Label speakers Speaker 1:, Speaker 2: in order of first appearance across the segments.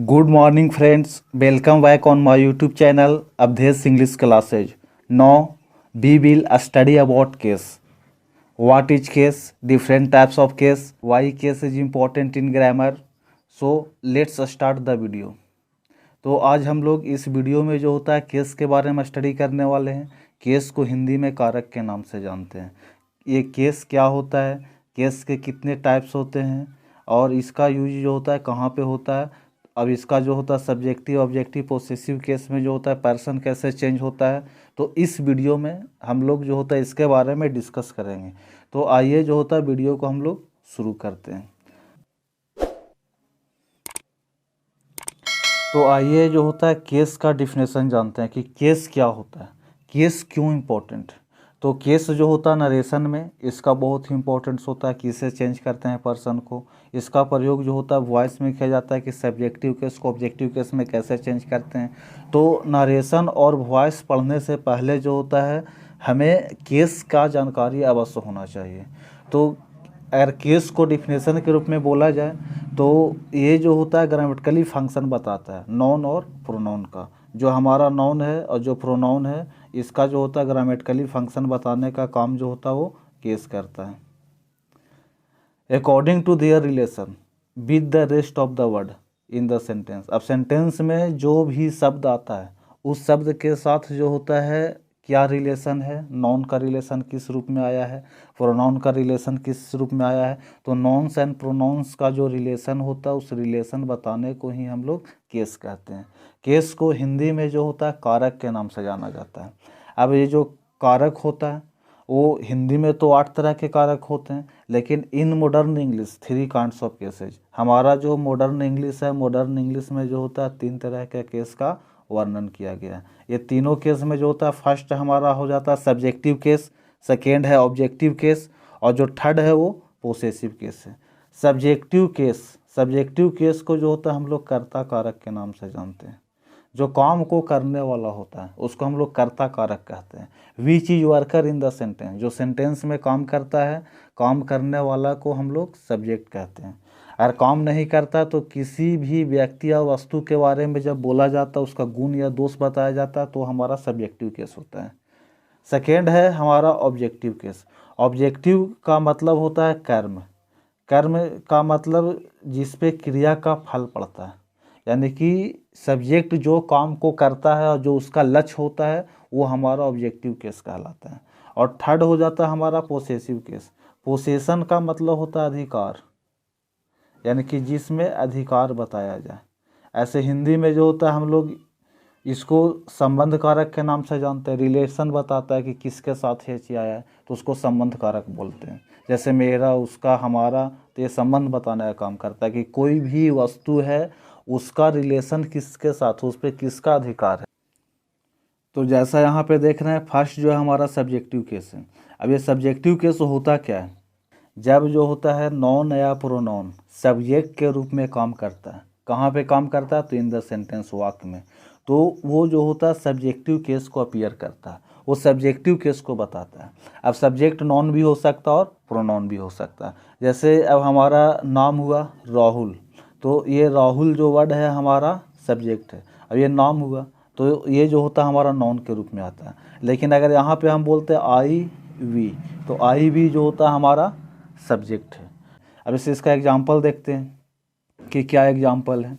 Speaker 1: Good morning, friends. Welcome back on my YouTube channel, Abdhesh English Classes. Now, we will study about case. What is case? Different types of case. Why case is important in grammar? So, let's start the video. तो आज हम लोग इस video में जो होता है case के बारे में स्टडी करने वाले हैं। केस को हिंदी में कारक के नाम से जानते हैं। ये केस क्या होता है, केस के कितने टाइप्स होते हैं और इसका यूज जो होता है कहाँ पे होता है। अब इसका जो होता है सब्जेक्टिव ऑब्जेक्टिव पोसेसिव केस में जो होता है पर्सन कैसे चेंज होता है, तो इस वीडियो में हम लोग जो होता है इसके बारे में डिस्कस करेंगे। तो आइए जो होता है वीडियो को हम लोग शुरू करते हैं। तो आइए जो होता है केस का डिफिनेशन जानते हैं कि केस क्या होता है, केस क्यों इम्पोर्टेंट। तो केस जो होता है नरेशन में इसका बहुत ही इम्पोर्टेंस होता है, किसे चेंज करते हैं पर्सन को। इसका प्रयोग जो होता है वॉइस में किया जाता है कि सब्जेक्टिव केस को ऑब्जेक्टिव केस में कैसे चेंज करते हैं। तो नरेशन और वॉइस पढ़ने से पहले जो होता है हमें केस का जानकारी अवश्य होना चाहिए। तो अगर केस को डिफिनेशन के रूप में बोला जाए तो ये जो होता है ग्रामेटिकली फंक्शन बताता है नाउन और प्रोनाउन का। जो हमारा नाउन है और जो प्रोनाउन है इसका जो होता है ग्रामेटिकली फंक्शन बताने का काम जो होता है वो केस करता है। According to their relation with the rest of the word in the sentence. अब सेंटेंस में जो भी शब्द आता है उस शब्द के साथ जो होता है क्या रिलेशन है, नाउन का रिलेशन किस रूप में आया है, प्रोनाउन का रिलेशन किस रूप में आया है। तो नाउन्स एंड प्रोनाउंस का जो रिलेशन होता है उस रिलेशन बताने को ही हम लोग केस कहते हैं। केस को हिंदी में जो होता है कारक के नाम से जाना जाता है। अब ये जो कारक होता है वो हिंदी में तो 8 तरह के कारक होते हैं, लेकिन in modern English 3 kinds of cases. हमारा जो मॉडर्न इंग्लिश है, मॉडर्न इंग्लिश में जो होता है 3 तरह के केस का वर्णन किया गया है। ये तीनों केस में जो होता है फर्स्ट हमारा हो जाता है सब्जेक्टिव केस, सेकेंड है ऑब्जेक्टिव केस और जो थर्ड है वो पोसेसिव केस है। सब्जेक्टिव केस को जो होता है हम लोग कर्ता कारक के नाम से जानते हैं। जो काम को करने वाला होता है उसको हम लोग कर्ता कारक कहते हैं। Which is worker in the sentence, जो सेंटेंस में काम करता है, काम करने वाला को हम लोग सब्जेक्ट कहते हैं। अगर काम नहीं करता तो किसी भी व्यक्ति या वस्तु के बारे में जब बोला जाता है उसका गुण या दोष बताया जाता है तो हमारा सब्जेक्टिव केस होता है। सेकेंड है हमारा ऑब्जेक्टिव केस। ऑब्जेक्टिव का मतलब होता है कर्म। कर्म का मतलब जिस पे क्रिया का फल पड़ता है, यानी कि सब्जेक्ट जो काम को करता है और जो उसका लक्ष्य होता है वो हमारा ऑब्जेक्टिव केस कहलाता है। और थर्ड हो जाता है हमारा पोसेसिव केस। पोसेशन का मतलब होता है अधिकार, यानी कि जिसमें अधिकार बताया जाए। ऐसे हिंदी में जो होता है हम लोग इसको संबंध कारक के नाम से जानते हैं। रिलेशन बताता है कि किसके साथ ये चीज आया है तो उसको संबंध कारक बोलते हैं। जैसे मेरा, उसका, हमारा, तो ये संबंध बताने का काम करता है कि कोई भी वस्तु है उसका रिलेशन किसके साथ, उस पर किसका अधिकार है। तो जैसा यहाँ पे देख रहे हैं फर्स्ट जो है हमारा सब्जेक्टिव केस है। अब ये सब्जेक्टिव केस होता क्या है, जब जो होता है नॉन या प्रोनाउन सब्जेक्ट के रूप में काम करता है। कहाँ पे काम करता है, तो इन द सेंटेंस वाक्य में। तो वो जो होता है सब्जेक्टिव केस को अपीयर करता है, वो सब्जेक्टिव केस को बताता है। अब सब्जेक्ट नॉन भी हो सकता है और प्रोनाउन भी हो सकता है। जैसे अब हमारा नाम हुआ राहुल, तो ये राहुल जो वर्ड है हमारा सब्जेक्ट है। अब ये नाम हुआ तो ये जो होता है हमारा नॉन के रूप में आता है। लेकिन अगर यहाँ पे हम बोलते हैं आई वी, तो आई वी जो होता है हमारा सब्जेक्ट है। अब इसका एग्जाम्पल देखते हैं कि क्या एग्जाम्पल है।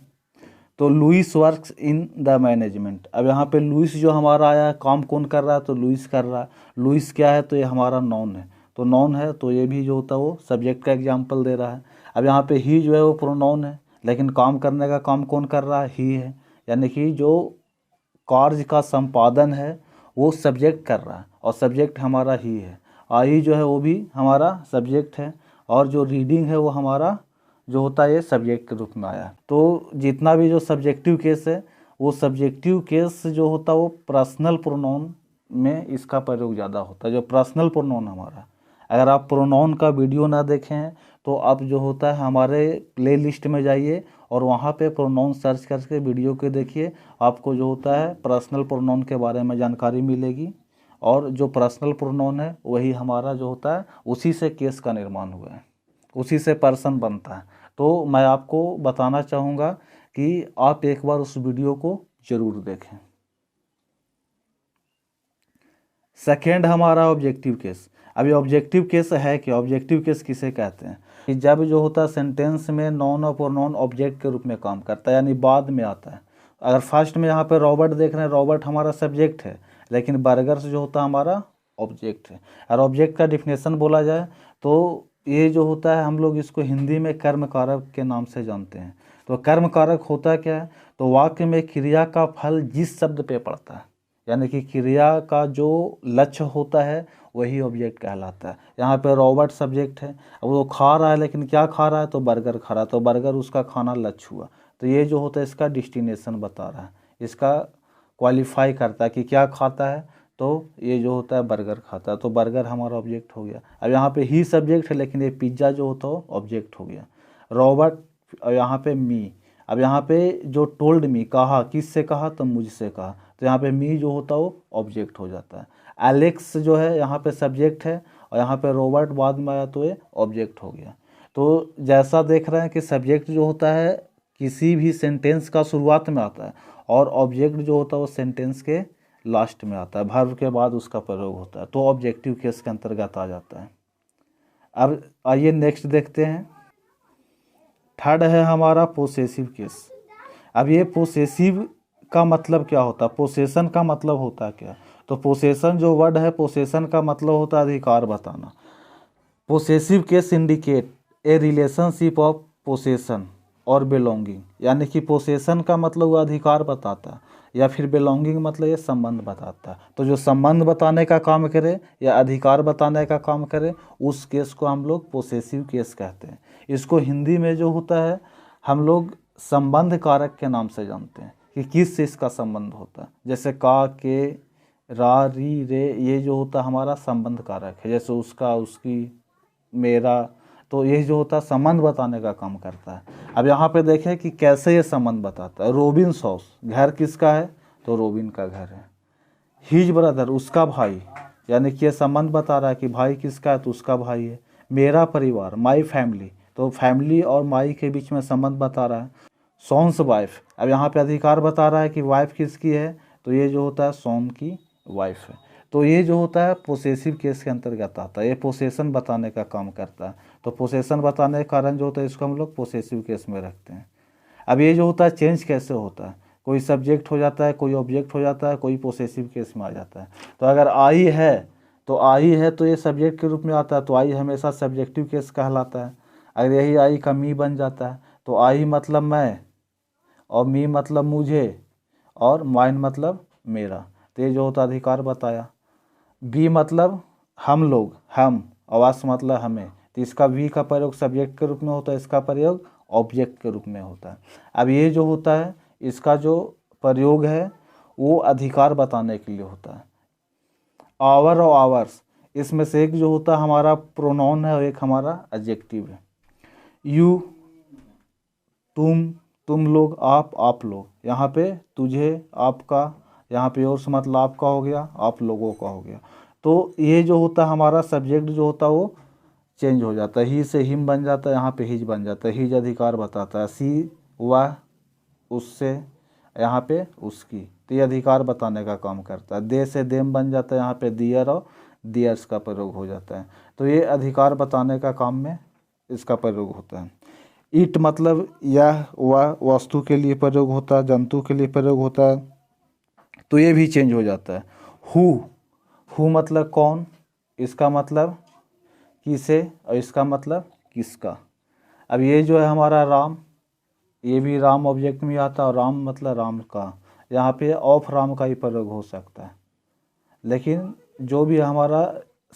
Speaker 1: तो Louis works in the management. अब यहाँ पे लुइस जो हमारा आया है, काम कौन कर रहा है, तो लुइस कर रहा है। लुइस क्या है, तो ये हमारा नॉन है। तो नॉन है तो ये भी जो होता है वो सब्जेक्ट का एग्जाम्पल दे रहा है। अब यहाँ पे ही जो है वो प्रोनाउन है, लेकिन काम करने का काम कौन कर रहा है, ही है। यानी कि जो कार्य का संपादन है वो सब्जेक्ट कर रहा है और सब्जेक्ट हमारा ही है। आई जो है वो भी हमारा सब्जेक्ट है और जो रीडिंग है वो हमारा जो होता है ये सब्जेक्ट के रूप में आया है। तो जितना भी जो सब्जेक्टिव केस है वो सब्जेक्टिव केस जो होता है वो पर्सनल प्रोनाउन में इसका प्रयोग ज़्यादा होता है। जो पर्सनल प्रोनाउन हमारा, अगर आप प्रोनाउन का वीडियो ना देखें तो आप जो होता है हमारे प्ले लिस्ट में जाइए और वहाँ पे प्रोनाउन सर्च करके वीडियो के देखिए। आपको जो होता है पर्सनल प्रोनाउन के बारे में जानकारी मिलेगी और जो पर्सनल प्रोनाउन है वही हमारा जो होता है उसी से केस का निर्माण हुआ है, उसी से पर्सन बनता है। तो मैं आपको बताना चाहूँगा कि आप एक बार उस वीडियो को जरूर देखें। सेकेंड हमारा ऑब्जेक्टिव केस। अभी ऑब्जेक्टिव केस है कि ऑब्जेक्टिव केस किसे कहते हैं कि जब जो होता है सेंटेंस में नॉन और प्रोनाउन ऑब्जेक्ट के रूप में काम करता है, यानी बाद में आता है। अगर फर्स्ट में यहाँ पे रॉबर्ट देख रहे हैं, रॉबर्ट हमारा सब्जेक्ट है, लेकिन बर्गर जो होता है हमारा ऑब्जेक्ट है। और ऑब्जेक्ट का डिफिनेशन बोला जाए तो ये जो होता है हम लोग इसको हिंदी में कर्म कारक के नाम से जानते हैं। तो कर्म कारक होता क्या है, तो वाक्य में क्रिया का फल जिस शब्द पे पड़ता है, यानी कि क्रिया का जो लक्ष्य होता है वही ऑब्जेक्ट कहलाता है। यहाँ पे रॉबर्ट सब्जेक्ट है, अब वो खा रहा है, लेकिन क्या खा रहा है, तो बर्गर खा रहा है, तो बर्गर उसका खाना लक्ष्य हुआ। तो ये जो होता है इसका डिस्टिनेशन बता रहा है, इसका क्वालिफाई करता है कि क्या खाता है, तो ये जो होता है बर्गर खाता है, तो बर्गर हमारा ऑब्जेक्ट हो गया। अब यहाँ पे ही सब्जेक्ट है, लेकिन ये पिज्ज़ा जो होता है ऑब्जेक्ट हो गया। रॉबर्ट, और यहाँ पे मी। अब यहाँ पे जो टोल्ड मी, कहा, किससे कहा, तो मुझसे कहा, तो यहाँ पे मी जो होता है वो ऑब्जेक्ट हो जाता है। एलेक्स जो है यहाँ पे सब्जेक्ट है, और यहाँ पे रॉबर्ट बाद में आया तो ये ऑब्जेक्ट हो गया। तो जैसा देख रहे हैं कि सब्जेक्ट जो होता है किसी भी सेंटेंस का शुरुआत में आता है, और ऑब्जेक्ट जो होता है वो सेंटेंस के लास्ट में आता है, वर्ब के बाद उसका प्रयोग होता है, तो ऑब्जेक्टिव केस के अंतर्गत आ जाता है। अब आइए नेक्स्ट देखते हैं। थर्ड है हमारा पोसेसिव केस। अब ये पोसेसिव का मतलब क्या होता है, पोसेशन का मतलब होता है क्या, तो पोसेशन जो वर्ड है, पोसेशन का मतलब होता है अधिकार बताना। Possessive case indicate a relationship of possession और बिलोंगिंग, यानी कि पोसेशन का मतलब वो अधिकार बताता है, या फिर बिलोंगिंग मतलब ये संबंध बताता है। तो जो संबंध बताने का काम करे या अधिकार बताने का काम करे, उस केस को हम लोग पोसेसिव केस कहते हैं। इसको हिंदी में जो होता है हम लोग संबंध कारक के नाम से जानते हैं कि किस से इसका संबंध होता है। जैसे का, के, रा, री, रे, ये जो होता है हमारा संबंध कारक है। जैसे उसका, उसकी, मेरा, तो ये जो होता है संबंध बताने का काम करता है। अब यहाँ पे देखें कि कैसे ये संबंध बताता है। रोबिन्स हाउस, घर किसका है, तो रोबिन का घर है। हिज ब्रदर, उसका भाई, यानी कि ये संबंध बता रहा है कि भाई किसका है, तो उसका भाई है। मेरा परिवार, माई फैमिली, तो फैमिली और माई के बीच में संबंध बता रहा है। सॉन्स वाइफ, अब यहाँ पे अधिकार बता रहा है कि वाइफ किसकी है, तो ये जो होता है सॉन की वाइफ है। तो ये जो होता है पोसेसिव केस के अंतर्गत आता है, ये पोसेशन बताने का काम करता है। तो पोसेशन बताने के कारण जो होता है इसको हम लोग पोसेसिव केस में रखते हैं। अब ये जो होता है चेंज कैसे होता है, कोई सब्जेक्ट हो जाता है, कोई ऑब्जेक्ट हो जाता है, कोई पोसेसिव केस में आ जाता है। तो अगर आई है तो ये सब्जेक्ट के रूप में आता है, तो आई हमेशा सब्जेक्टिव केस कहलाता है। अगर यही आई का मी बन जाता है, तो आई मतलब मैं, और मी मतलब मुझे, और माइन मतलब मेरा, तो ये जो होता अधिकार बताया। बी मतलब हम लोग, हम, आवास मतलब हमें, तो इसका वी का प्रयोग सब्जेक्ट के रूप में होता है, इसका प्रयोग ऑब्जेक्ट के रूप में होता है। अब ये जो होता है इसका जो प्रयोग है वो अधिकार बताने के लिए होता है। आवर और आवर्स, इसमें से एक जो होता है हमारा प्रोनाउन है और एक हमारा एडजेक्टिव है। यू, तुम लोग, आप लोग, यहाँ पे तुझे, आपका, यहाँ पे योर्स मतलब आपका हो गया, आप लोगों का हो गया। तो ये जो होता है हमारा सब्जेक्ट जो होता है वो चेंज हो जाता है, ही से हिम बन जाता है, यहाँ पे हिज बन जाता है। हिज अधिकार बताता है, सी, वह, उससे, यहाँ पे उसकी, तो ये अधिकार बताने का काम करता है। दे से देम बन जाता है, यहाँ पे दियर और दियर्स का प्रयोग हो जाता है। तो ये अधिकार बताने का काम में इसका प्रयोग होता है। इट मतलब यह, वह वस्तु के लिए प्रयोग होता है, जंतु के लिए प्रयोग होता है, तो ये भी चेंज हो जाता है। हु मतलब कौन, इसका मतलब किसे, और इसका मतलब किसका। अब ये जो है हमारा राम, ये भी राम ऑब्जेक्ट में आता है, और राम मतलब राम का, यहाँ पे ऑफ राम का ही प्रयोग हो सकता है। लेकिन जो भी हमारा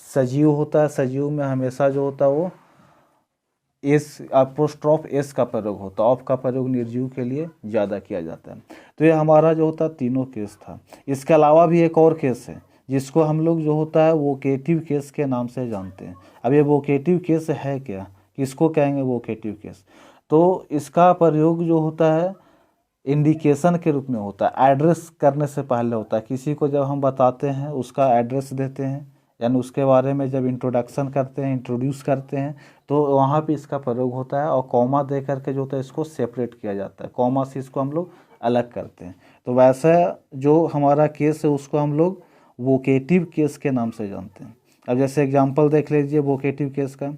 Speaker 1: सजीव होता है, सजीव में हमेशा जो होता है वो एस, अपोस्ट्रोफ एस का प्रयोग होता है, ऑफ का प्रयोग निर्जीव के लिए ज़्यादा किया जाता है। तो ये हमारा जो होता है तीनों केस था। इसके अलावा भी एक और केस है जिसको हम लोग जो होता है वोकेटिव केस के नाम से जानते हैं। अब ये वोकेटिव केस है क्या, किसको कहेंगे वोकेटिव केस, तो इसका प्रयोग जो होता है इंडिकेशन के रूप में होता है, एड्रेस करने से पहले होता है। किसी को जब हम बताते हैं उसका एड्रेस देते हैं, यानी उसके बारे में जब इंट्रोडक्शन करते हैं, इंट्रोड्यूस करते हैं, तो वहाँ पे इसका प्रयोग होता है। और कॉमा दे करके जो होता है इसको सेपरेट किया जाता है, कॉमा से इसको हम लोग अलग करते हैं। तो वैसा जो हमारा केस है उसको हम लोग वोकेटिव केस के नाम से जानते हैं। अब जैसे एग्जांपल देख लीजिए वोकेटिव केस का,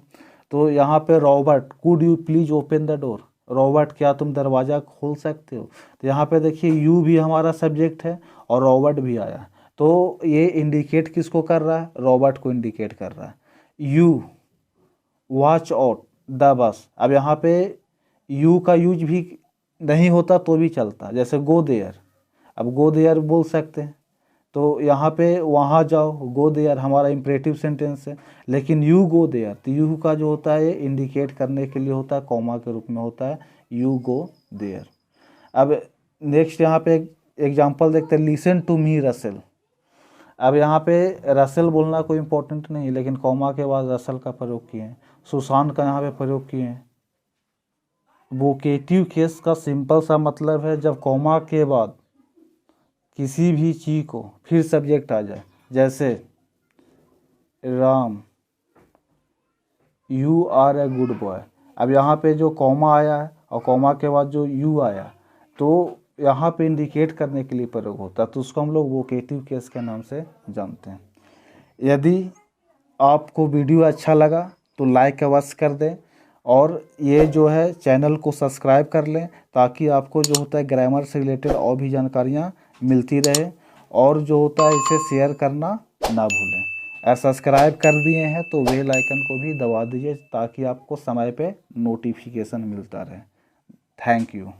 Speaker 1: तो यहाँ पे Robert could you please open the door, Robert क्या तुम दरवाज़ा खोल सकते हो। तो यहाँ पे देखिए यू भी हमारा सब्जेक्ट है और रॉबर्ट भी आया, तो ये इंडिकेट किसको कर रहा है, रॉबर्ट को इंडिकेट कर रहा है। You watch out the bus, अब यहाँ पे यू का यूज भी नहीं होता तो भी चलता, जैसे गो देयर, अब गो देयर बोल सकते हैं, तो यहाँ पे वहाँ जाओ, गो देयर हमारा इम्परेटिव सेंटेंस है। लेकिन यू गो देयर, तो यू का जो होता है ये इंडिकेट करने के लिए होता है, कॉमा के रूप में होता है, यू गो देयर। अब नेक्स्ट यहाँ पे एग्जांपल देखते हैं, लिसन टू मी रसेल। अब यहाँ पे रसेल बोलना कोई इम्पोर्टेंट नहीं है, लेकिन कॉमा के बाद रसेल का प्रयोग किए हैं, सुशांत का यहाँ पे प्रयोग किए हैं। वोकेटिव केस का सिंपल सा मतलब है जब कॉमा के बाद किसी भी चीज़ को फिर सब्जेक्ट आ जाए, जैसे Ram you are a good boy. अब यहाँ पे जो कॉमा आया है और कॉमा के बाद जो यू आया, तो यहाँ पे इंडिकेट करने के लिए प्रयोग होता है, तो उसको हम लोग वोकेटिव केस के नाम से जानते हैं। यदि आपको वीडियो अच्छा लगा तो लाइक अवश्य कर दें, और ये जो है चैनल को सब्सक्राइब कर लें, ताकि आपको जो होता है ग्रामर से रिलेटेड और भी जानकारियाँ मिलती रहे। और जो होता है इसे शेयर करना ना भूलें। अगर सब्सक्राइब कर दिए हैं तो बेल आइकन को भी दबा दीजिए, ताकि आपको समय पे नोटिफिकेशन मिलता रहे। Thank you.